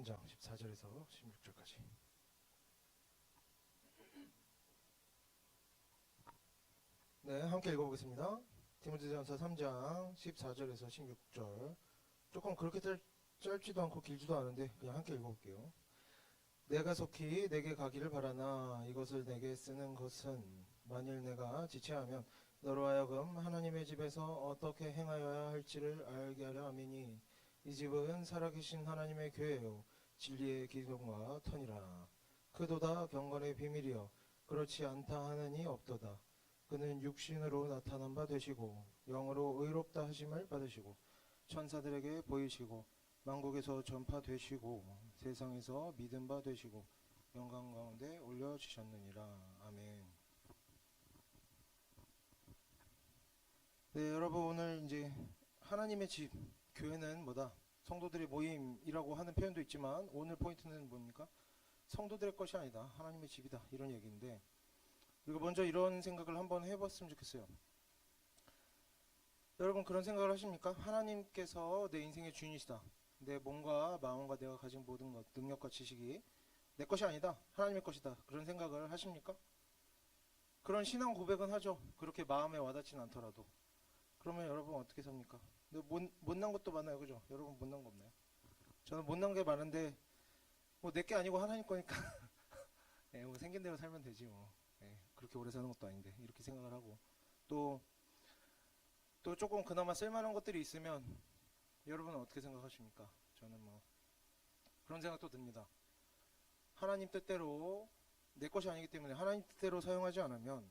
3장 14절에서 16절까지. 네, 함께 읽어보겠습니다. 디모데전서 3장 14절에서 16절. 조금 그렇게 짧지도 않고 길지도 않은데 그냥 함께 읽어볼게요. 내가 속히 내게 가기를 바라나 이것을 내게 쓰는 것은 만일 내가 지체하면 너로 하여금 하나님의 집에서 어떻게 행하여야 할지를 알게 하려 함이니 이 집은 살아계신 하나님의 교회요 진리의 기둥과 터니라. 그도다 경건의 비밀이여 그렇지 않다 하느니 없도다. 그는 육신으로 나타난 바 되시고 영으로 의롭다 하심을 받으시고 천사들에게 보이시고 만국에서 전파되시고 세상에서 믿음 바 되시고 영광 가운데 올려주셨느니라. 아멘. 네, 여러분 오늘 이제 하나님의 집, 교회는 뭐다? 성도들의 모임이라고 하는 표현도 있지만 오늘 포인트는 뭡니까? 성도들의 것이 아니다. 하나님의 집이다. 이런 얘기인데 그리고 먼저 이런 생각을 한번 해봤으면 좋겠어요. 여러분 그런 생각을 하십니까? 하나님께서 내 인생의 주인이시다. 내 몸과 마음과 내가 가진 모든 것, 능력과 지식이 내 것이 아니다. 하나님의 것이다. 그런 생각을 하십니까? 그런 신앙 고백은 하죠. 그렇게 마음에 와닿지는 않더라도. 그러면 여러분 어떻게 삽니까? 못난 것도 많아요. 그죠? 여러분 못난 거 없나요? 저는 못난 게 많은데 뭐 내 게 아니고 하나님 거니까 예, 뭐 생긴 대로 살면 되지 뭐. 예, 그렇게 오래 사는 것도 아닌데 이렇게 생각을 하고 또 조금 그나마 쓸만한 것들이 있으면 여러분은 어떻게 생각하십니까? 저는 뭐 그런 생각도 듭니다. 하나님 뜻대로 내 것이 아니기 때문에 하나님 뜻대로 사용하지 않으면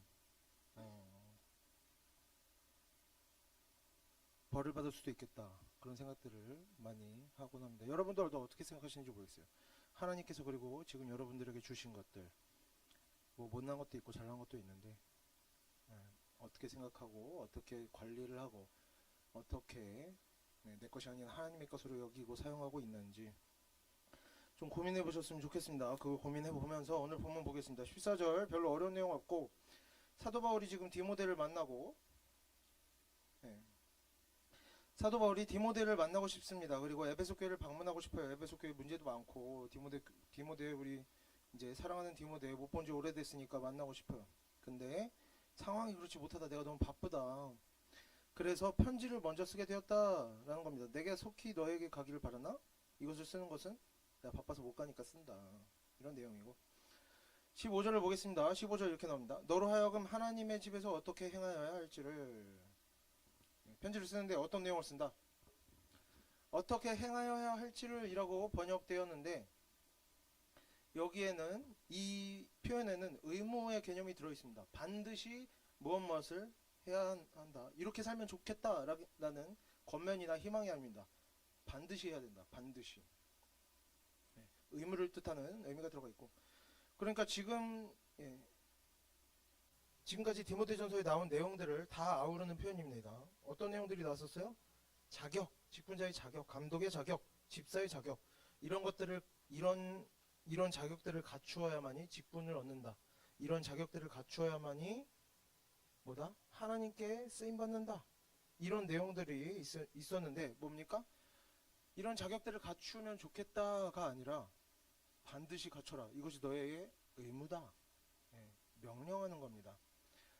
벌을 받을 수도 있겠다. 그런 생각들을 많이 하곤 합니다. 여러분들도 어떻게 생각하시는지 모르겠어요. 하나님께서 그리고 지금 여러분들에게 주신 것들 뭐 못난 것도 있고 잘난 것도 있는데 어떻게 생각하고 어떻게 관리를 하고 어떻게 내 것이 아닌 하나님의 것으로 여기고 사용하고 있는지 좀 고민해 보셨으면 좋겠습니다. 그거 고민해 보면서 오늘 본문 보겠습니다. 14절 별로 어려운 내용 없고 사도 바울이 지금 디모데를 만나고 사도 바울이 디모데를 만나고 싶습니다. 그리고 에베소 교회를 방문하고 싶어요. 에베소 교회 문제도 많고 디모데 우리 이제 사랑하는 디모데 못 본 지 오래됐으니까 만나고 싶어요. 근데 상황이 그렇지 못하다. 내가 너무 바쁘다. 그래서 편지를 먼저 쓰게 되었다라는 겁니다. 내게 속히 너에게 가기를 바라나? 이것을 쓰는 것은 내가 바빠서 못 가니까 쓴다. 이런 내용이고 15절을 보겠습니다. 15절 이렇게 나옵니다. 너로 하여금 하나님의 집에서 어떻게 행하여야 할지를 편지를 쓰는데 어떤 내용을 쓴다? 어떻게 행하여야 할지를 이라고 번역되었는데 여기에는 이 표현에는 의무의 개념이 들어있습니다. 반드시 무엇을 해야 한다. 이렇게 살면 좋겠다라는 권면이나 희망이 아닙니다. 반드시 해야 된다. 반드시. 의무를 뜻하는 의미가 들어가 있고 그러니까 지금까지 디모데전서에 나온 내용들을 다 아우르는 표현입니다. 어떤 내용들이 나왔었어요? 자격, 직분자의 자격, 감독의 자격, 집사의 자격 이런 것들을 이런 자격들을 갖추어야만이 직분을 얻는다. 이런 자격들을 갖추어야만이 뭐다? 하나님께 쓰임 받는다. 이런 내용들이 있었는데 뭡니까? 이런 자격들을 갖추면 좋겠다가 아니라 반드시 갖춰라. 이것이 너의 의무다. 명령하는 겁니다.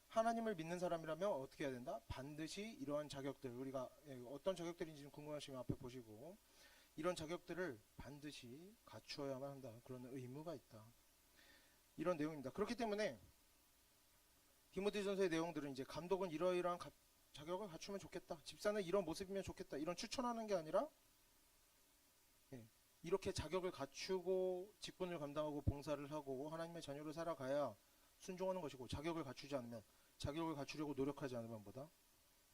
하나님을 믿는 사람이라면 어떻게 해야 된다? 반드시 이러한 자격들 우리가 어떤 자격들인지 궁금하시면 앞에 보시고 이런 자격들을 반드시 갖추어야만 한다. 그런 의무가 있다. 이런 내용입니다. 그렇기 때문에 디모데전서의 내용들은 이제 감독은 이러이러한 자격을 갖추면 좋겠다. 집사는 이런 모습이면 좋겠다. 이런 추천하는 게 아니라 이렇게 자격을 갖추고 직분을 감당하고 봉사를 하고 하나님의 자녀로 살아가야 순종하는 것이고 자격을 갖추지 않으면 자격을 갖추려고 노력하지 않으면 뭐다?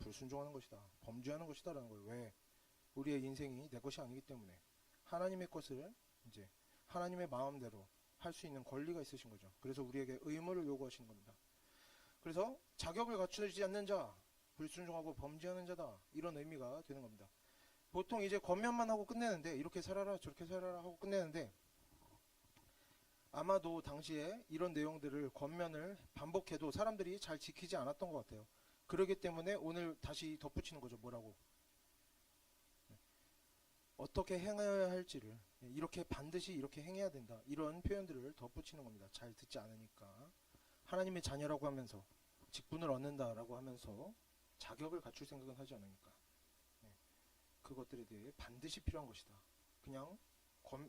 불순종하는 것이다. 범죄하는 것이다 라는 거예요. 왜? 우리의 인생이 내 것이 아니기 때문에 하나님의 것을 이제 하나님의 마음대로 할 수 있는 권리가 있으신 거죠. 그래서 우리에게 의무를 요구하시는 겁니다. 그래서 자격을 갖추지 않는 자, 불순종하고 범죄하는 자다. 이런 의미가 되는 겁니다. 보통 이제 권면만 하고 끝내는데 이렇게 살아라 저렇게 살아라 하고 끝내는데 아마도 당시에 이런 내용들을 권면을 반복해도 사람들이 잘 지키지 않았던 것 같아요. 그렇기 때문에 오늘 다시 덧붙이는 거죠. 뭐라고? 어떻게 행하여야 할지를 이렇게 반드시 이렇게 행해야 된다. 이런 표현들을 덧붙이는 겁니다. 잘 듣지 않으니까. 하나님의 자녀라고 하면서 직분을 얻는다라고 하면서 자격을 갖출 생각은 하지 않으니까. 그것들에 대해 반드시 필요한 것이다. 그냥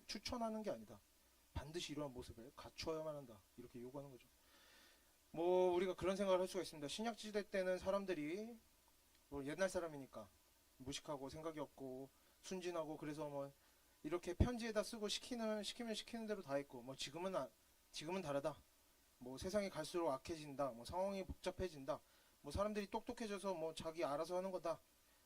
추천하는 게 아니다. 반드시 이러한 모습을 갖추어야만 한다. 이렇게 요구하는 거죠. 뭐 우리가 그런 생각을 할 수가 있습니다. 신약시대 때는 사람들이 뭐 옛날 사람이니까 무식하고 생각이 없고 순진하고 그래서 뭐 이렇게 편지에다 쓰고 시키면 시키는 대로 다 했고 뭐 지금은 다르다. 뭐 세상이 갈수록 악해진다. 뭐 상황이 복잡해진다. 뭐 사람들이 똑똑해져서 뭐 자기 알아서 하는 거다.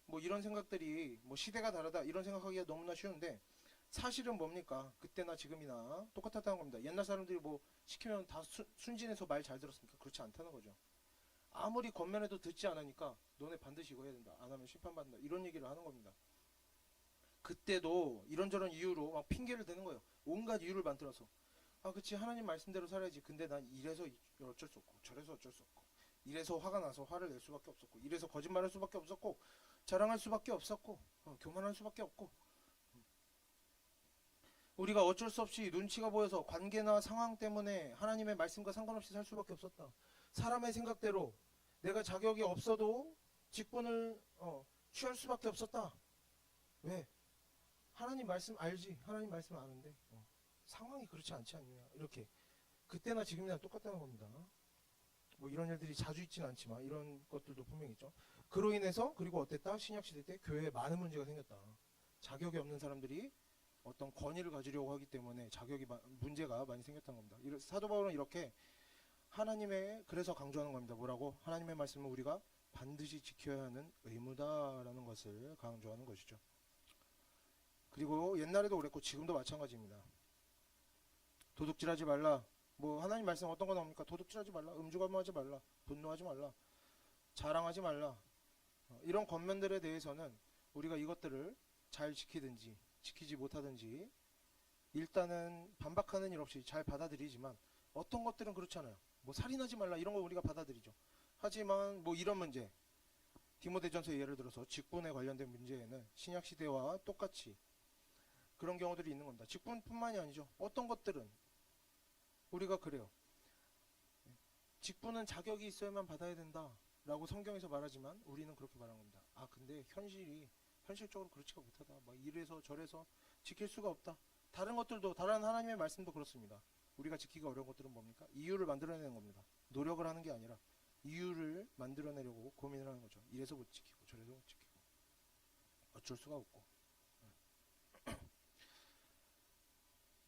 뭐 이런 생각들이 뭐 시대가 다르다. 이런 생각하기가 너무나 쉬운데 사실은 뭡니까? 그때나 지금이나 똑같았다는 겁니다. 옛날 사람들이 뭐 시키면 다 순진해서 말 잘 들었으니까 그렇지 않다는 거죠. 아무리 겉면에도 듣지 않으니까 너네 반드시 이거 해야 된다. 안 하면 심판받는다. 이런 얘기를 하는 겁니다. 그때도 이런저런 이유로 막 핑계를 대는 거예요. 온갖 이유를 만들어서. 아, 그치. 하나님 말씀대로 살아야지. 근데 난 이래서 어쩔 수 없고, 저래서 어쩔 수 없고, 이래서 화가 나서 화를 낼 수밖에 없었고, 이래서 거짓말할 수밖에 없었고, 자랑할 수밖에 없었고, 교만할 수밖에 없고. 우리가 어쩔 수 없이 눈치가 보여서 관계나 상황 때문에 하나님의 말씀과 상관없이 살 수밖에 없었다. 사람의 생각대로 내가 자격이 없어도 직분을 취할 수밖에 없었다. 왜? 하나님 말씀 알지? 하나님 말씀 아는데 상황이 그렇지 않지 않느냐? 이렇게 그때나 지금이나 똑같다는 겁니다. 뭐 이런 일들이 자주 있지는 않지만 이런 것들도 분명히 있죠. 그로 인해서 그리고 어땠다? 신약시대 때 교회에 많은 문제가 생겼다. 자격이 없는 사람들이 어떤 권위를 가지려고 하기 때문에 문제가 많이 생겼다는 겁니다. 사도 바울은 이렇게 하나님의 그래서 강조하는 겁니다. 뭐라고? 하나님의 말씀은 우리가 반드시 지켜야 하는 의무다라는 것을 강조하는 것이죠. 그리고 옛날에도 그랬고 지금도 마찬가지입니다. 도둑질하지 말라. 뭐 하나님 말씀 어떤 거 나옵니까? 도둑질하지 말라. 음주감하지 말라. 분노하지 말라. 자랑하지 말라. 이런 권면들에 대해서는 우리가 이것들을 잘 지키든지 지키지 못하든지 일단은 반박하는 일 없이 잘 받아들이지만 어떤 것들은 그렇잖아요. 뭐 살인하지 말라 이런 거 우리가 받아들이죠. 하지만 뭐 이런 문제 디모데전서 예를 들어서 직분에 관련된 문제에는 신약시대와 똑같이 그런 경우들이 있는 겁니다. 직분뿐만이 아니죠. 어떤 것들은 우리가 그래요. 직분은 자격이 있어야만 받아야 된다 라고 성경에서 말하지만 우리는 그렇게 말하는 겁니다. 아 근데 현실적으로 그렇지가 못하다. 막 이래서 저래서 지킬 수가 없다. 다른 것들도 다른 하나님의 말씀도 그렇습니다. 우리가 지키기가 어려운 것들은 뭡니까? 이유를 만들어내는 겁니다. 노력을 하는 게 아니라 이유를 만들어내려고 고민을 하는 거죠. 이래서 못 지키고 저래서 못 지키고 어쩔 수가 없고.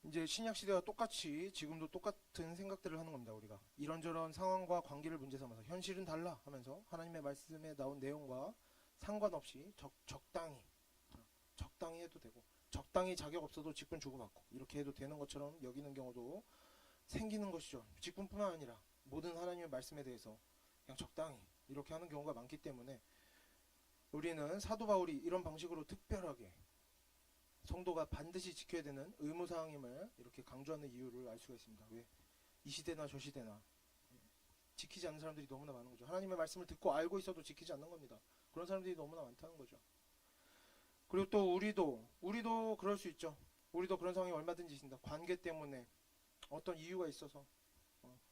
이제 신약시대와 똑같이 지금도 똑같은 생각들을 하는 겁니다. 우리가 이런저런 상황과 관계를 문제 삼아서 현실은 달라 하면서 하나님의 말씀에 나온 내용과 상관없이 적당히 해도 되고 적당히 자격 없어도 직분 주고받고 이렇게 해도 되는 것처럼 여기는 경우도 생기는 것이죠. 직분뿐만 아니라 모든 하나님의 말씀에 대해서 그냥 적당히 이렇게 하는 경우가 많기 때문에 우리는 사도 바울이 이런 방식으로 특별하게 성도가 반드시 지켜야 되는 의무사항임을 이렇게 강조하는 이유를 알 수가 있습니다. 왜? 이 시대나 저 시대나 지키지 않는 사람들이 너무나 많은 거죠. 하나님의 말씀을 듣고 알고 있어도 지키지 않는 겁니다. 그런 사람들이 너무나 많다는 거죠. 그리고 또 우리도 그럴 수 있죠. 우리도 그런 상황이 얼마든지 있습니다. 관계 때문에 어떤 이유가 있어서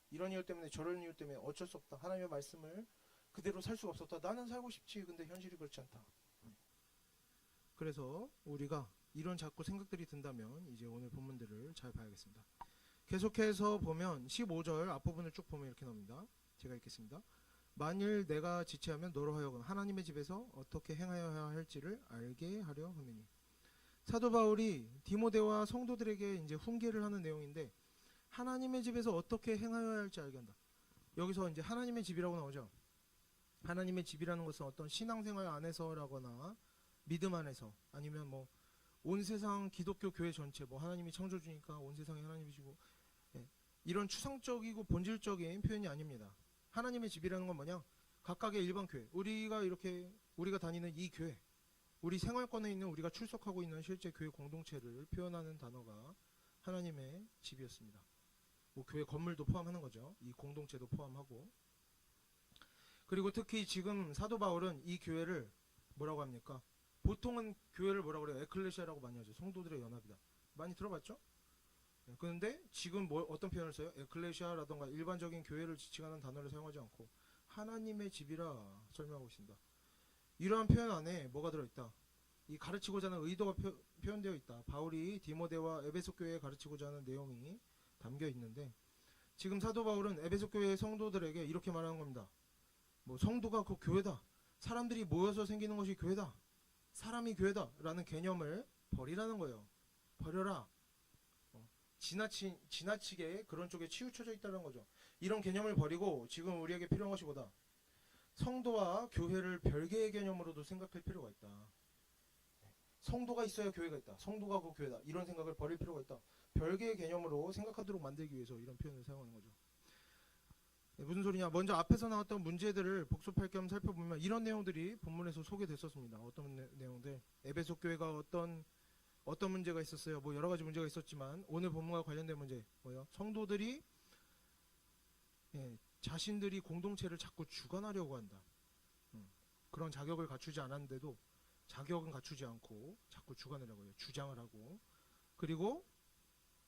이런 이유 때문에 저런 이유 때문에 어쩔 수 없다. 하나님의 말씀을 그대로 살 수가 없었다. 나는 살고 싶지. 근데 현실이 그렇지 않다. 그래서 우리가 이런 자꾸 생각들이 든다면 이제 오늘 본문들을 잘 봐야겠습니다. 계속해서 보면 15절 앞부분을 쭉 보면 이렇게 나옵니다. 제가 읽겠습니다. 만일 내가 지체하면 너로 하여금 하나님의 집에서 어떻게 행하여야 할지를 알게 하려 하느니. 사도 바울이 디모데와 성도들에게 이제 훈계를 하는 내용인데 하나님의 집에서 어떻게 행하여야 할지 알게 한다. 여기서 이제 하나님의 집이라고 나오죠. 하나님의 집이라는 것은 어떤 신앙생활 안에서라거나 믿음 안에서 아니면 뭐 온 세상 기독교 교회 전체 뭐 하나님이 창조주니까 온 세상이 하나님이시고 이런 추상적이고 본질적인 표현이 아닙니다. 하나님의 집이라는 건 뭐냐? 각각의 일반 교회 우리가 다니는 이 교회 우리 생활권에 있는 우리가 출석하고 있는 실제 교회 공동체를 표현하는 단어가 하나님의 집이었습니다. 뭐 교회 건물도 포함하는 거죠. 이 공동체도 포함하고 그리고 특히 지금 사도 바울은 이 교회를 뭐라고 합니까? 보통은 교회를 뭐라고 그래요? 에클레시아라고 많이 하죠. 성도들의 연합이다. 많이 들어봤죠? 네, 그런데 지금 뭐 어떤 표현을 써요? 에클레시아라던가 일반적인 교회를 지칭하는 단어를 사용하지 않고 하나님의 집이라 설명하고 있습니다. 이러한 표현 안에 뭐가 들어있다? 이 가르치고자 하는 의도가 표현되어 있다. 바울이 디모데와 에베소 교회에 가르치고자 하는 내용이 담겨 있는데 지금 사도 바울은 에베소 교회의 성도들에게 이렇게 말하는 겁니다. 뭐 성도가 그 교회다. 사람들이 모여서 생기는 것이 교회다. 사람이 교회다. 라는 개념을 버리라는 거예요. 버려라. 지나치게 그런 쪽에 치우쳐져 있다는 거죠. 이런 개념을 버리고 지금 우리에게 필요한 것이 뭐다? 성도와 교회를 별개의 개념으로도 생각할 필요가 있다. 성도가 있어야 교회가 있다. 성도가 그 교회다. 이런 생각을 버릴 필요가 있다. 별개의 개념으로 생각하도록 만들기 위해서 이런 표현을 사용하는 거죠. 네, 무슨 소리냐? 먼저 앞에서 나왔던 문제들을 복습할 겸 살펴보면 이런 내용들이 본문에서 소개됐었습니다. 어떤 내용들? 에베소 교회가 어떤 문제가 있었어요? 뭐 여러 가지 문제가 있었지만 오늘 본문과 관련된 문제 뭐요? 성도들이 자신들이 공동체를 자꾸 주관하려고 한다. 그런 자격을 갖추지 않았는데도 자격은 갖추지 않고 자꾸 주관을 하고 주장을 하고 그리고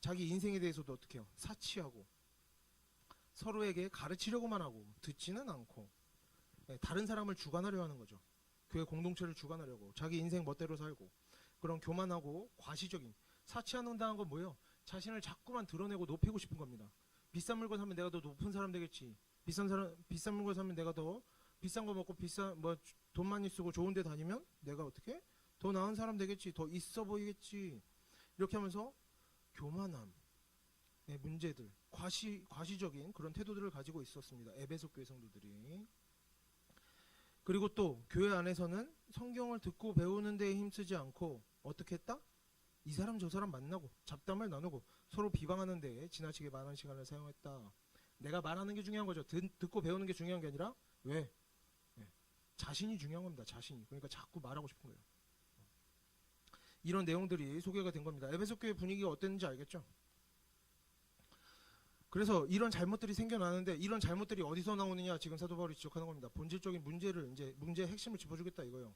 자기 인생에 대해서도 어떻게 해요? 사치하고 서로에게 가르치려고만 하고 듣지는 않고 다른 사람을 주관하려 하는 거죠. 그의 공동체를 주관하려고 자기 인생 멋대로 살고 그런 교만하고 과시적인 사치한다는 건 뭐예요? 자신을 자꾸만 드러내고 높이고 싶은 겁니다. 비싼 물건 사면 내가 더 높은 사람 되겠지. 비싼 물건 사면 내가 더 비싼 거 먹고 돈 많이 쓰고 좋은 데 다니면 내가 어떻게 더 나은 사람 되겠지. 더 있어 보이겠지. 이렇게 하면서 교만함 문제들, 과시적인 그런 태도들을 가지고 있었습니다. 에베소 교회 성도들이. 그리고 또 교회 안에서는 성경을 듣고 배우는 데에 힘쓰지 않고 어떻게 했다? 이 사람 저 사람 만나고 잡담을 나누고 서로 비방하는 데에 지나치게 많은 시간을 사용했다. 내가 말하는 게 중요한 거죠. 듣고 배우는 게 중요한 게 아니라 왜? 자신이 중요한 겁니다. 자신이. 그러니까 자꾸 말하고 싶은 거예요. 이런 내용들이 소개가 된 겁니다. 에베소 교회 분위기가 어땠는지 알겠죠? 그래서 이런 잘못들이 생겨나는데 이런 잘못들이 어디서 나오느냐 지금 사도 바울이 지적하는 겁니다. 본질적인 문제를 문제의 핵심을 짚어주겠다 이거예요.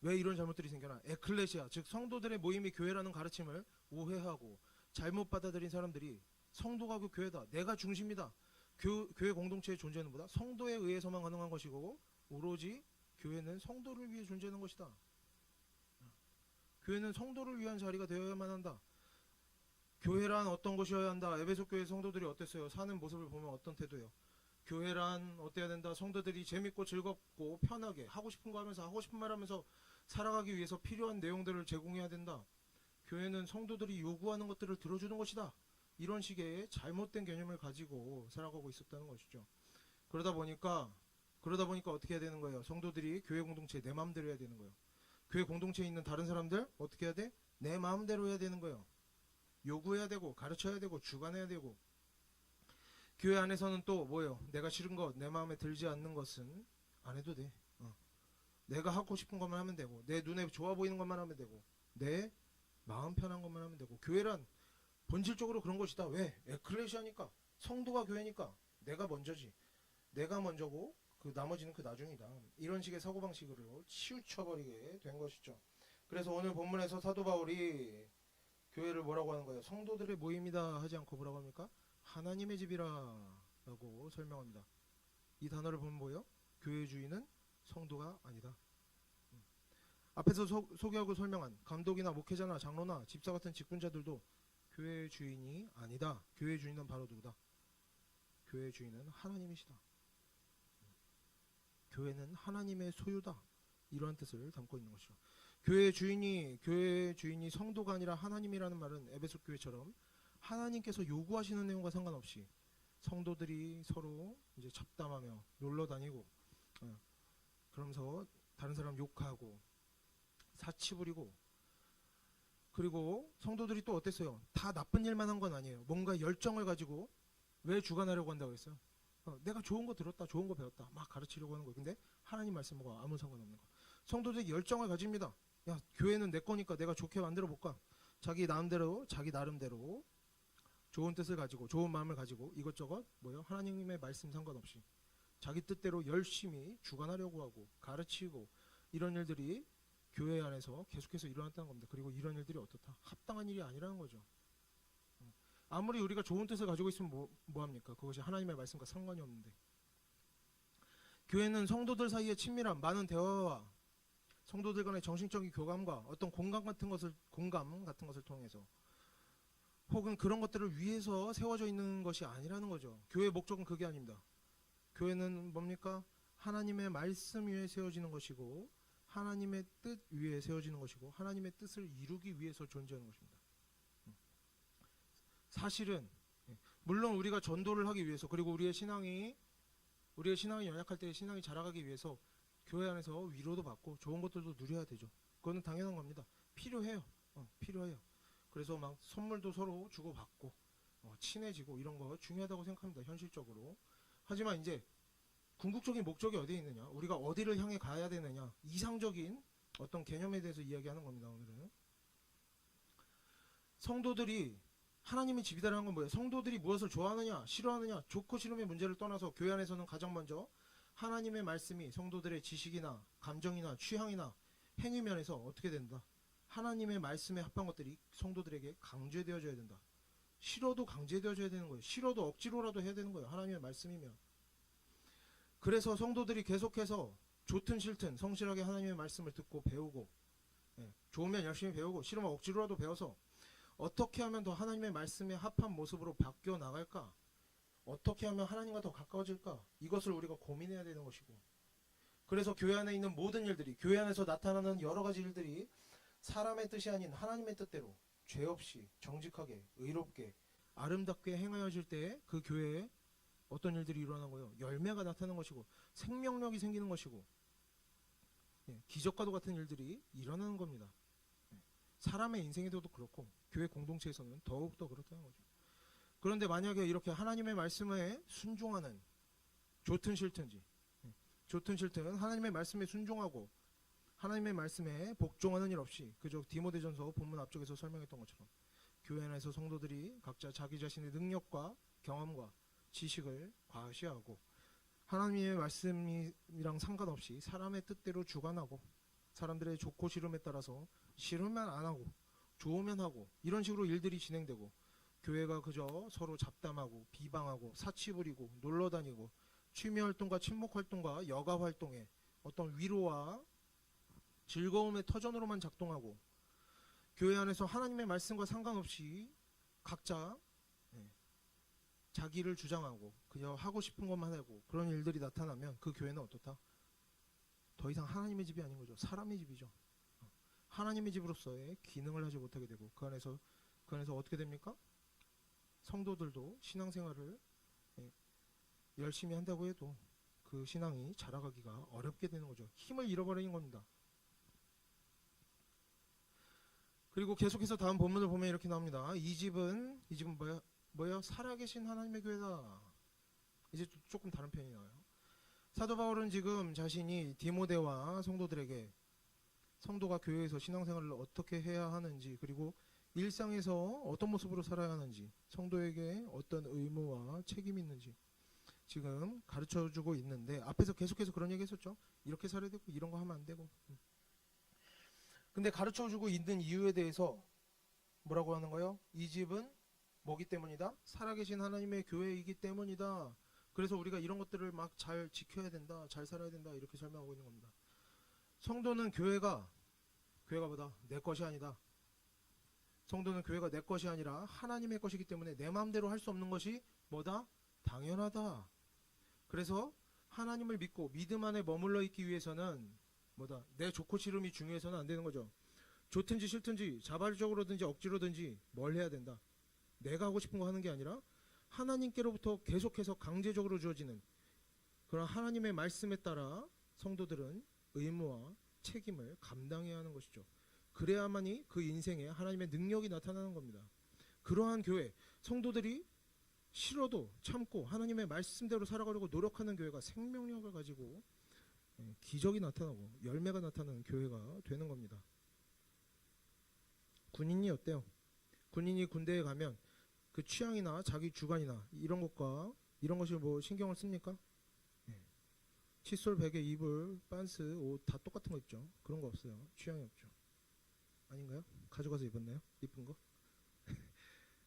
왜 이런 잘못들이 생겨나? 에클레시아 즉 성도들의 모임이 교회라는 가르침을 오해하고 잘못 받아들인 사람들이 성도가 그 교회다. 내가 중심이다. 교회 공동체의 존재는 뭐다? 성도에 의해서만 가능한 것이고 오로지 교회는 성도를 위해 존재하는 것이다. 교회는 성도를 위한 자리가 되어야만 한다. 교회란 어떤 것이어야 한다. 에베소 교회 성도들이 어땠어요? 사는 모습을 보면 어떤 태도예요? 교회란 어때야 된다. 성도들이 재밌고 즐겁고 편하게 하고 싶은 거 하면서 하고 싶은 말 하면서 살아가기 위해서 필요한 내용들을 제공해야 된다. 교회는 성도들이 요구하는 것들을 들어주는 것이다. 이런 식의 잘못된 개념을 가지고 살아가고 있었다는 것이죠. 그러다 보니까 어떻게 해야 되는 거예요? 성도들이 교회 공동체에 내 마음대로 해야 되는 거예요. 교회 공동체에 있는 다른 사람들 어떻게 해야 돼? 내 마음대로 해야 되는 거예요. 요구해야 되고 가르쳐야 되고 주관해야 되고 교회 안에서는 또 뭐예요? 내가 싫은 것, 내 마음에 들지 않는 것은 안 해도 돼. 내가 하고 싶은 것만 하면 되고 내 눈에 좋아 보이는 것만 하면 되고 내 마음 편한 것만 하면 되고 교회란 본질적으로 그런 것이다. 왜? 에클레시아니까 성도가 교회니까 내가 먼저지. 내가 먼저고 그 나머지는 그 나중이다. 이런 식의 사고방식으로 치우쳐버리게 된 것이죠. 그래서 오늘 본문에서 사도 바울이 교회를 뭐라고 하는 거예요? 성도들의 모임이다 하지 않고 뭐라고 합니까? 하나님의 집이라 라고 설명합니다. 이 단어를 보면 뭐예요? 교회의 주인은 성도가 아니다. 앞에서 소개하고 설명한 감독이나 목회자나 장로나 집사 같은 직분자들도 교회의 주인이 아니다. 교회의 주인은 바로 누구다? 교회의 주인은 하나님이시다. 교회는 하나님의 소유다. 이러한 뜻을 담고 있는 것이죠. 교회의 주인이 성도가 아니라 하나님이라는 말은 에베소 교회처럼 하나님께서 요구하시는 내용과 상관없이 성도들이 서로 이제 잡담하며 놀러 다니고 그러면서 다른 사람 욕하고 사치 부리고 그리고 성도들이 또 어땠어요? 다 나쁜 일만 한 건 아니에요. 뭔가 열정을 가지고 왜 주관하려고 한다고 했어요? 내가 좋은 거 들었다, 좋은 거 배웠다, 막 가르치려고 하는 거예요. 근데 하나님 말씀과 아무 상관없는 거. 성도들이 열정을 가집니다. 야, 교회는 내 거니까 내가 좋게 만들어 볼까? 자기 나름대로 좋은 뜻을 가지고 좋은 마음을 가지고 이것저것 뭐요? 하나님의 말씀 상관없이 자기 뜻대로 열심히 주관하려고 하고 가르치고 이런 일들이 교회 안에서 계속해서 일어났다는 겁니다. 그리고 이런 일들이 어떻다? 합당한 일이 아니라는 거죠. 아무리 우리가 좋은 뜻을 가지고 있으면 뭐합니까? 그것이 하나님의 말씀과 상관이 없는데. 교회는 성도들 사이의 친밀함, 많은 대화와 성도들 간의 정신적인 교감과 어떤 공감 같은 것을 통해서 혹은 그런 것들을 위해서 세워져 있는 것이 아니라는 거죠. 교회의 목적은 그게 아닙니다. 교회는 뭡니까? 하나님의 말씀 위에 세워지는 것이고 하나님의 뜻 위에 세워지는 것이고 하나님의 뜻을 이루기 위해서 존재하는 것입니다. 사실은 물론 우리가 전도를 하기 위해서 그리고 우리의 신앙이 연약할 때 신앙이 자라가기 위해서 교회 안에서 위로도 받고 좋은 것들도 누려야 되죠. 그거는 당연한 겁니다. 필요해요. 필요해요. 그래서 막 선물도 서로 주고받고 친해지고 이런 거 중요하다고 생각합니다. 현실적으로. 하지만 이제 궁극적인 목적이 어디에 있느냐, 우리가 어디를 향해 가야 되느냐, 이상적인 어떤 개념에 대해서 이야기하는 겁니다. 오늘은 성도들이 하나님의 집이다라는 건 뭐예요? 성도들이 무엇을 좋아하느냐 싫어하느냐 좋고 싫음의 문제를 떠나서 교회 안에서는 가장 먼저 하나님의 말씀이 성도들의 지식이나 감정이나 취향이나 행위면에서 어떻게 된다? 하나님의 말씀에 합한 것들이 성도들에게 강제되어져야 된다. 싫어도 강제되어져야 되는 거예요. 싫어도 억지로라도 해야 되는 거예요. 하나님의 말씀이면. 그래서 성도들이 계속해서 좋든 싫든 성실하게 하나님의 말씀을 듣고 배우고, 좋으면 열심히 배우고 싫으면 억지로라도 배워서 어떻게 하면 더 하나님의 말씀에 합한 모습으로 바뀌어 나갈까? 어떻게 하면 하나님과 더 가까워질까? 이것을 우리가 고민해야 되는 것이고, 그래서 교회 안에 있는 모든 일들이, 교회 안에서 나타나는 여러 가지 일들이 사람의 뜻이 아닌 하나님의 뜻대로 죄 없이 정직하게 의롭게 아름답게 행하여질 때 그 교회에 어떤 일들이 일어나는 거예요? 열매가 나타나는 것이고 생명력이 생기는 것이고 기적과도 같은 일들이 일어나는 겁니다. 사람의 인생에서도 그렇고 교회 공동체에서는 더욱더 그렇다는 거죠. 그런데 만약에 이렇게 하나님의 말씀에 순종하는, 좋든 싫든 하나님의 말씀에 순종하고 하나님의 말씀에 복종하는 일 없이 그저 디모데전서 본문 앞쪽에서 설명했던 것처럼 교회 안에서 성도들이 각자 자기 자신의 능력과 경험과 지식을 과시하고 하나님의 말씀이랑 상관없이 사람의 뜻대로 주관하고 사람들의 좋고 싫음에 따라서 싫으면 안 하고 좋으면 하고 이런 식으로 일들이 진행되고 교회가 그저 서로 잡담하고 비방하고 사치 부리고 놀러다니고 취미활동과 친목활동과 여가활동에 어떤 위로와 즐거움의 터전으로만 작동하고 교회 안에서 하나님의 말씀과 상관없이 각자 자기를 주장하고 그냥 하고 싶은 것만 하고 그런 일들이 나타나면 그 교회는 어떻다? 더 이상 하나님의 집이 아닌 거죠. 사람의 집이죠. 하나님의 집으로서의 기능을 하지 못하게 되고 그 안에서 어떻게 됩니까? 성도들도 신앙생활을 열심히 한다고 해도 그 신앙이 자라가기가 어렵게 되는 거죠. 힘을 잃어버리는 겁니다. 그리고 계속해서 다음 본문을 보면 이렇게 나옵니다. 이 집은 뭐야? 살아계신 하나님의 교회다. 이제 조금 다른 편이 나와요. 사도 바울은 지금 자신이 디모데와 성도들에게 성도가 교회에서 신앙생활을 어떻게 해야 하는지 그리고 일상에서 어떤 모습으로 살아야 하는지 성도에게 어떤 의무와 책임이 있는지 지금 가르쳐주고 있는데 앞에서 계속해서 그런 얘기 했었죠. 이렇게 살아야 되고 이런 거 하면 안 되고. 근데 가르쳐주고 있는 이유에 대해서 뭐라고 하는 거예요? 이 집은 뭐기 때문이다? 살아계신 하나님의 교회이기 때문이다. 그래서 우리가 이런 것들을 막 잘 지켜야 된다, 잘 살아야 된다 이렇게 설명하고 있는 겁니다. 성도는 교회가 뭐다? 내 것이 아니다. 성도는 교회가 내 것이 아니라 하나님의 것이기 때문에 내 마음대로 할 수 없는 것이 뭐다? 당연하다. 그래서 하나님을 믿고 믿음 안에 머물러 있기 위해서는 뭐다? 내 좋고 싫음이 중요해서는 안 되는 거죠. 좋든지 싫든지 자발적으로든지 억지로든지 뭘 해야 된다. 내가 하고 싶은 거 하는 게 아니라 하나님께로부터 계속해서 강제적으로 주어지는 그런 하나님의 말씀에 따라 성도들은 의무와 책임을 감당해야 하는 것이죠. 그래야만이 그 인생에 하나님의 능력이 나타나는 겁니다. 그러한 교회, 성도들이 싫어도 참고 하나님의 말씀대로 살아가려고 노력하는 교회가 생명력을 가지고 기적이 나타나고 열매가 나타나는 교회가 되는 겁니다. 군인이 어때요? 군인이 군대에 가면 그 취향이나 자기 주관이나 이런 것이 뭐 신경을 씁니까? 칫솔, 베개, 이불, 빤스, 옷 다 똑같은 거 입죠. 그런 거 없어요. 취향이 없죠. 아닌가요? 가져가서 입었나요? 이쁜 거?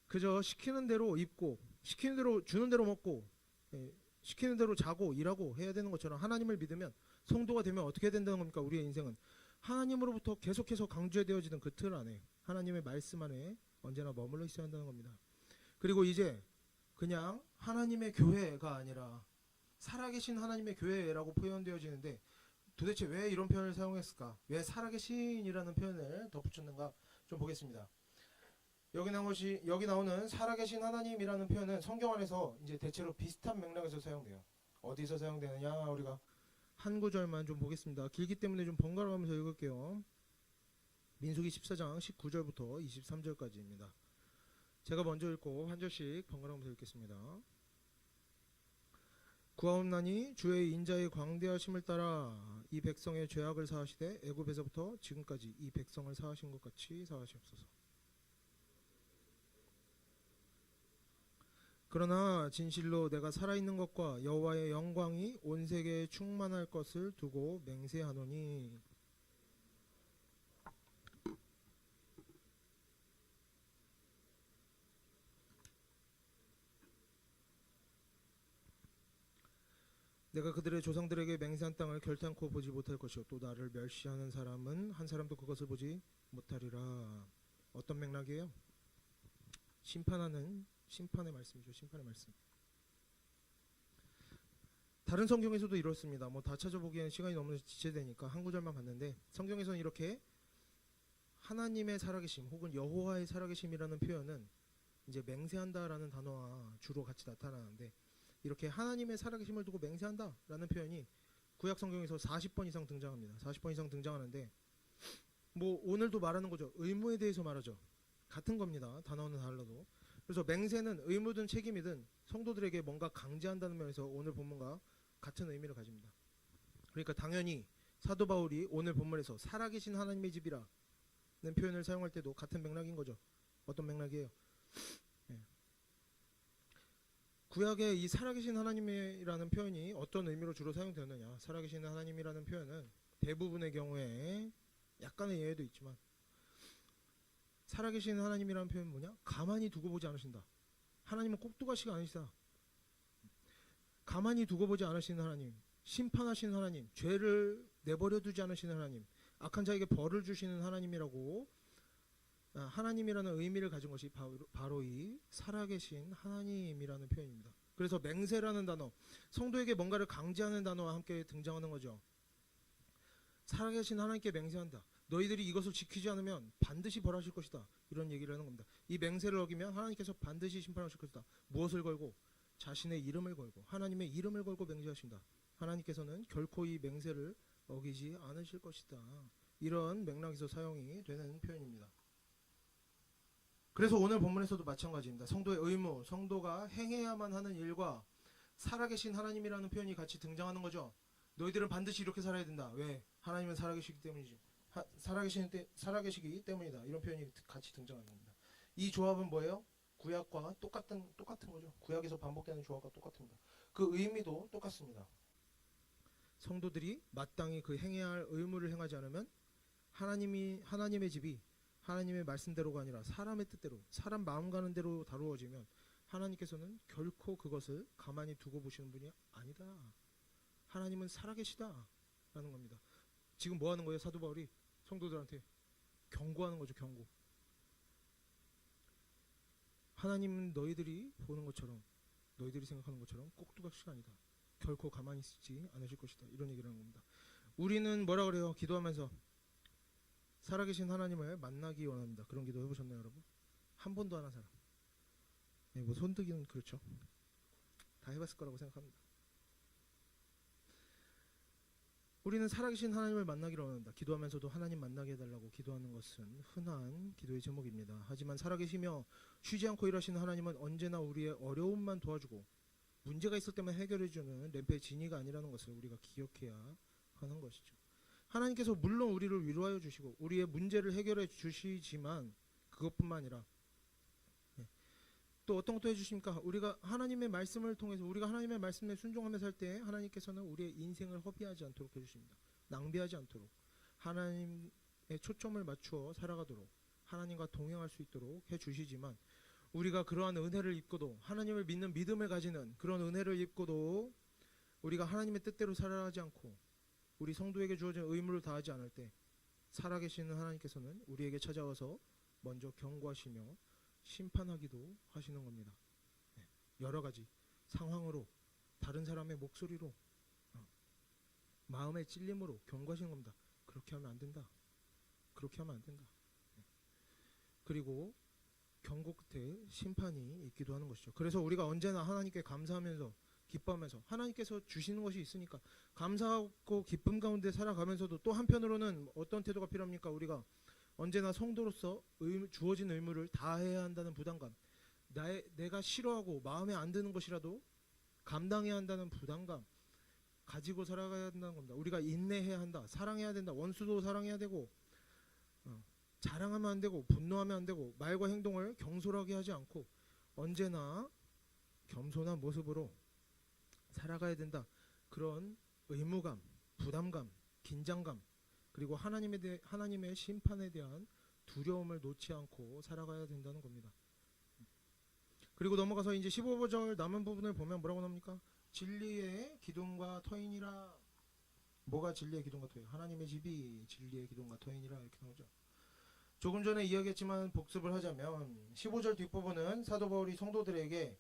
그저 시키는 대로 입고 시키는 대로 주는 대로 먹고 예, 시키는 대로 자고 일하고 해야 되는 것처럼 하나님을 믿으면 성도가 되면 어떻게 된다는 겁니까? 우리의 인생은 하나님으로부터 계속해서 강조되어지는 그 틀 안에 하나님의 말씀 안에 언제나 머물러 있어야 한다는 겁니다. 그리고 이제 그냥 하나님의 교회가 아니라 살아계신 하나님의 교회라고 표현되어지는데 도대체 왜 이런 표현을 사용했을까? 왜 살아계신이라는 표현을 덧붙였는가 좀 보겠습니다. 여기 나오는 살아계신 하나님이라는 표현은 성경 안에서 이제 대체로 비슷한 맥락에서 사용돼요. 어디서 사용되느냐 우리가 한 구절만 좀 보겠습니다. 길기 때문에 좀 번갈아가면서 읽을게요. 민수기 14장 19절부터 23절까지입니다. 제가 먼저 읽고 한 절씩 번갈아가면서 읽겠습니다. 구하옵나니 주의 인자의 광대하심을 따라 이 백성의 죄악을 사하시되 애굽에서부터 지금까지 이 백성을 사하신 것 같이 사하시옵소서. 그러나 진실로 내가 살아있는 것과 여호와의 영광이 온 세계에 충만할 것을 두고 맹세하노니 내가 그들의 조상들에게 맹세한 땅을 결탄코 보지 못할 것이요 또 나를 멸시하는 사람은 한 사람도 그것을 보지 못하리라. 어떤 맥락이에요? 심판하는 심판의 말씀이죠. 심판의 말씀. 다른 성경에서도 이렇습니다. 뭐 다 찾아보기에는 시간이 너무 지체되니까 한 구절만 봤는데 성경에서는 이렇게 하나님의 살아계심 혹은 여호와의 살아계심이라는 표현은 이제 맹세한다라는 단어와 주로 같이 나타나는데 이렇게 하나님의 살아계심을 두고 맹세한다라는 표현이 구약 성경에서 40번 이상 등장합니다. 40번 이상 등장하는데 뭐 오늘도 말하는 거죠. 의무에 대해서 말하죠. 같은 겁니다. 단어는 달라도. 그래서 맹세는 의무든 책임이든 성도들에게 뭔가 강제한다는 면에서 오늘 본문과 같은 의미를 가집니다. 그러니까 당연히 사도 바울이 오늘 본문에서 살아계신 하나님의 집이라는 표현을 사용할 때도 같은 맥락인 거죠. 어떤 맥락이에요? 예. 구약의 이 살아계신 하나님이라는 표현이 어떤 의미로 주로 사용되느냐? 살아계신 하나님이라는 표현은 대부분의 경우에 약간의 예외도 있지만 살아계신 하나님이라는 표현은 뭐냐? 가만히 두고 보지 않으신다. 하나님은 꼭두가시가 아니시다. 가만히 두고 보지 않으시는 하나님, 심판하시는 하나님, 죄를 내버려 두지 않으시는 하나님, 악한 자에게 벌을 주시는 하나님이라고 하나님이라는 의미를 가진 것이 바로 이 살아계신 하나님이라는 표현입니다. 그래서 맹세라는 단어, 성도에게 뭔가를 강제하는 단어와 함께 등장하는 거죠. 살아계신 하나님께 맹세한다. 너희들이 이것을 지키지 않으면 반드시 벌하실 것이다. 이런 얘기를 하는 겁니다. 이 맹세를 어기면 하나님께서 반드시 심판하실 것이다. 무엇을 걸고? 자신의 이름을 걸고 하나님의 이름을 걸고 맹세하신다. 하나님께서는 결코 이 맹세를 어기지 않으실 것이다. 이런 맥락에서 사용이 되는 표현입니다. 그래서 오늘 본문에서도 마찬가지입니다. 성도의 의무, 성도가 행해야만 하는 일과 살아계신 하나님이라는 표현이 같이 등장하는 거죠. 너희들은 반드시 이렇게 살아야 된다. 왜? 하나님은 살아계시기 때문이지. 살아계시기 때문이다. 이런 표현이 같이 등장하는 겁니다. 이 조합은 뭐예요? 구약과 똑같은 거죠. 구약에서 반복되는 조합과 똑같습니다. 그 의미도 똑같습니다. 성도들이 마땅히 그 행해야 할 의무를 행하지 않으면 하나님의 집이 하나님의 말씀대로가 아니라 사람의 뜻대로, 사람 마음 가는 대로 다루어지면 하나님께서는 결코 그것을 가만히 두고 보시는 분이 아니다. 하나님은 살아계시다 라는 겁니다. 지금 뭐 하는 거예요? 사도 바울이 성도들한테 경고하는 거죠. 경고. 하나님은 너희들이 보는 것처럼, 너희들이 생각하는 것처럼 꼭두각시가 아니다. 결코 가만히 있지 않으실 것이다. 이런 얘기를 하는 겁니다. 우리는 뭐라 그래요? 기도하면서 살아계신 하나님을 만나기 원합니다. 그런 기도 해보셨나요, 여러분? 한 번도 안 한 사람. 네, 뭐 손뜨기는 그렇죠. 다 해봤을 거라고 생각합니다. 우리는 살아계신 하나님을 만나기를 원한다. 기도하면서도 하나님 만나게 해달라고 기도하는 것은 흔한 기도의 제목입니다. 하지만 살아계시며 쉬지 않고 일하시는 하나님은 언제나 우리의 어려움만 도와주고 문제가 있을 때만 해결해주는 렘페의 진이가 아니라는 것을 우리가 기억해야 하는 것이죠. 하나님께서 물론 우리를 위로하여 주시고 우리의 문제를 해결해 주시지만 그것뿐만 아니라 또 어떤 것도 해주십니까? 우리가 하나님의 말씀을 통해서 우리가 하나님의 말씀에 순종하며 살 때 하나님께서는 우리의 인생을 허비하지 않도록 해주십니다. 낭비하지 않도록 하나님의 초점을 맞추어 살아가도록 하나님과 동행할 수 있도록 해주시지만 우리가 그러한 은혜를 입고도 하나님을 믿는 믿음을 가지는 그런 은혜를 입고도 우리가 하나님의 뜻대로 살아가지 않고 우리 성도에게 주어진 의무를 다하지 않을 때 살아계시는 하나님께서는 우리에게 찾아와서 먼저 경고하시며 심판하기도 하시는 겁니다. 네. 여러 가지 상황으로 다른 사람의 목소리로 마음의 찔림으로 경고하시는 겁니다. 그렇게 하면 안 된다. 그렇게 하면 안 된다. 네. 그리고 경고 끝에 심판이 있기도 하는 것이죠. 그래서 우리가 언제나 하나님께 감사하면서 기뻐하면서 하나님께서 주시는 것이 있으니까 감사하고 기쁨 가운데 살아가면서도 또 한편으로는 어떤 태도가 필요합니까? 우리가 언제나 성도로서 주어진 의무를 다해야 한다는 부담감, 내가 싫어하고 마음에 안 드는 것이라도 감당해야 한다는 부담감 가지고 살아가야 한다는 겁니다. 우리가 인내해야 한다, 사랑해야 된다, 원수도 사랑해야 되고 자랑하면 안 되고 분노하면 안 되고 말과 행동을 경솔하게 하지 않고 언제나 겸손한 모습으로 살아가야 된다. 그런 의무감, 부담감, 긴장감 그리고 하나님의 심판에 대한 두려움을 놓지 않고 살아가야 된다는 겁니다. 그리고 넘어가서 이제 15절 남은 부분을 보면 뭐라고 나옵니까? 진리의 기둥과 터인이라. 뭐가 진리의 기둥과 터인? 하나님의 집이 진리의 기둥과 터인이라 이렇게 나오죠. 조금 전에 이야기했지만 복습을 하자면 15절 뒷부분은 사도 바울이 성도들에게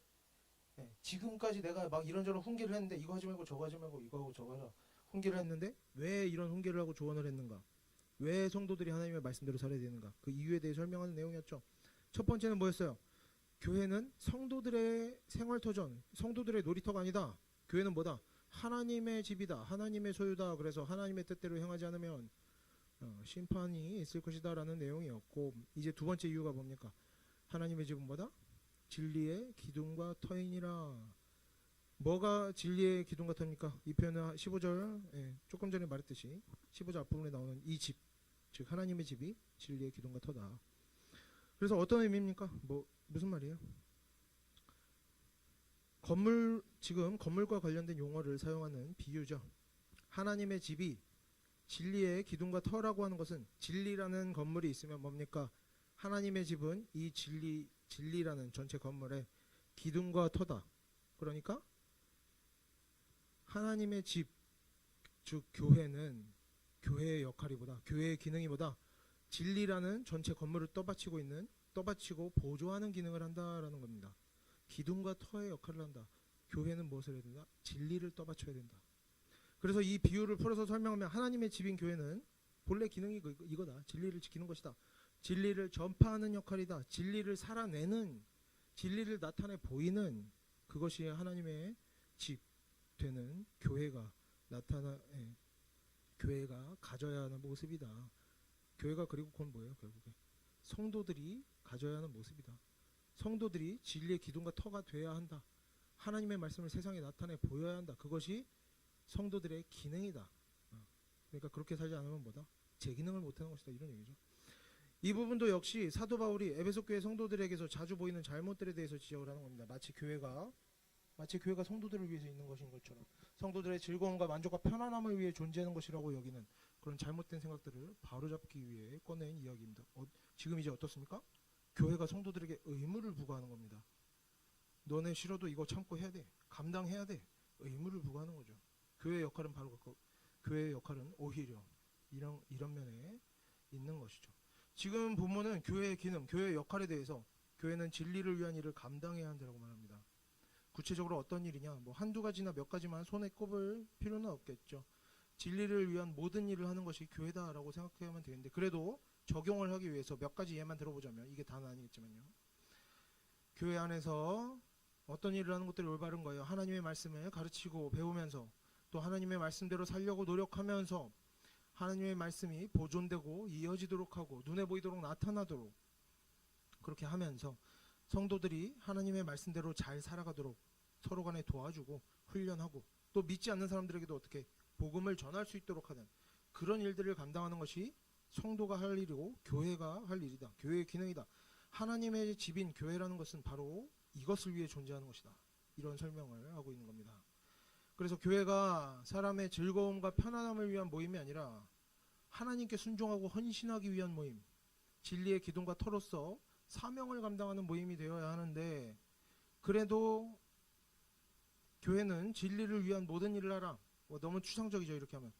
지금까지 내가 막 이런저런 훈계를 했는데 이거 하지 말고 저거 하지 말고 이거 하고 저거 하라 훈계를 했는데 왜 이런 훈계를 하고 조언을 했는가? 왜 성도들이 하나님의 말씀대로 살아야 되는가? 그 이유에 대해 설명하는 내용이었죠. 첫 번째는 뭐였어요? 교회는 성도들의 생활터전, 성도들의 놀이터가 아니다. 교회는 뭐다? 하나님의 집이다. 하나님의 소유다. 그래서 하나님의 뜻대로 행하지 않으면 심판이 있을 것이다 라는 내용이었고, 이제 두 번째 이유가 뭡니까? 하나님의 집은 뭐다? 진리의 기둥과 터인이라. 뭐가 진리의 기둥과 터입니까? 이 표현은 15절 조금 전에 말했듯이 15절 앞부분에 나오는 이 집, 즉 하나님의 집이 진리의 기둥과 터다. 그래서 어떤 의미입니까? 무슨 말이에요? 지금 건물과 관련된 용어를 사용하는 비유죠. 하나님의 집이 진리의 기둥과 터라고 하는 것은 진리라는 건물이 있으면 뭡니까? 하나님의 집은 이 진리라는 전체 건물의 기둥과 터다. 그러니까 하나님의 집, 즉 교회는 교회의 역할이 보다, 교회의 기능이 보다 진리라는 전체 건물을 떠받치고 보조하는 기능을 한다라는 겁니다. 기둥과 터의 역할을 한다. 교회는 무엇을 해야 된다? 진리를 떠받쳐야 된다. 그래서 이 비유를 풀어서 설명하면 하나님의 집인 교회는 본래 기능이 이거다. 진리를 지키는 것이다. 진리를 전파하는 역할이다. 진리를 살아내는, 진리를 나타내 보이는 그것이 하나님의 집 되는 교회가 교회가 가져야 하는 모습이다. 교회가 그리고 그건 뭐예요? 결국에 성도들이 가져야 하는 모습이다. 성도들이 진리의 기둥과 터가 되어야 한다. 하나님의 말씀을 세상에 나타내 보여야 한다. 그것이 성도들의 기능이다. 그러니까 그렇게 살지 않으면 뭐다? 제 기능을 못하는 것이다. 이런 얘기죠. 이 부분도 역시 사도 바울이 에베소 교회 성도들에게서 자주 보이는 잘못들에 대해서 지적을 하는 겁니다. 마치 교회가 성도들을 위해서 있는 것인 것처럼, 성도들의 즐거움과 만족과 편안함을 위해 존재하는 것이라고 여기는 그런 잘못된 생각들을 바로잡기 위해 꺼낸 이야기입니다. 지금 이제 어떻습니까? 교회가 성도들에게 의무를 부과하는 겁니다. 너네 싫어도 이거 참고 해야 돼. 감당해야 돼. 의무를 부과하는 거죠. 교회의 역할은 바로 교회의 역할은 오히려 이런 면에 있는 것이죠. 지금 본문은 교회의 기능, 교회의 역할에 대해서 교회는 진리를 위한 일을 감당해야 한다고 말합니다. 구체적으로 어떤 일이냐? 한두 가지나 몇 가지만 손에 꼽을 필요는 없겠죠. 진리를 위한 모든 일을 하는 것이 교회다라고 생각하면 되는데, 그래도 적용을 하기 위해서 몇 가지 예만 들어보자면, 이게 다는 아니겠지만요. 교회 안에서 어떤 일을 하는 것들이 올바른 거예요? 하나님의 말씀을 가르치고 배우면서, 또 하나님의 말씀대로 살려고 노력하면서 하나님의 말씀이 보존되고 이어지도록 하고 눈에 보이도록 나타나도록 그렇게 하면서 성도들이 하나님의 말씀대로 잘 살아가도록 서로 간에 도와주고 훈련하고, 또 믿지 않는 사람들에게도 어떻게 복음을 전할 수 있도록 하는 그런 일들을 감당하는 것이 성도가 할 일이고 교회가 할 일이다. 교회의 기능이다. 하나님의 집인 교회라는 것은 바로 이것을 위해 존재하는 것이다. 이런 설명을 하고 있는 겁니다. 그래서 교회가 사람의 즐거움과 편안함을 위한 모임이 아니라 하나님께 순종하고 헌신하기 위한 모임, 진리의 기둥과 터로서 사명을 감당하는 모임이 되어야 하는데, 그래도 교회는 진리를 위한 모든 일을 하라. 너무 추상적이죠, 이렇게 하면.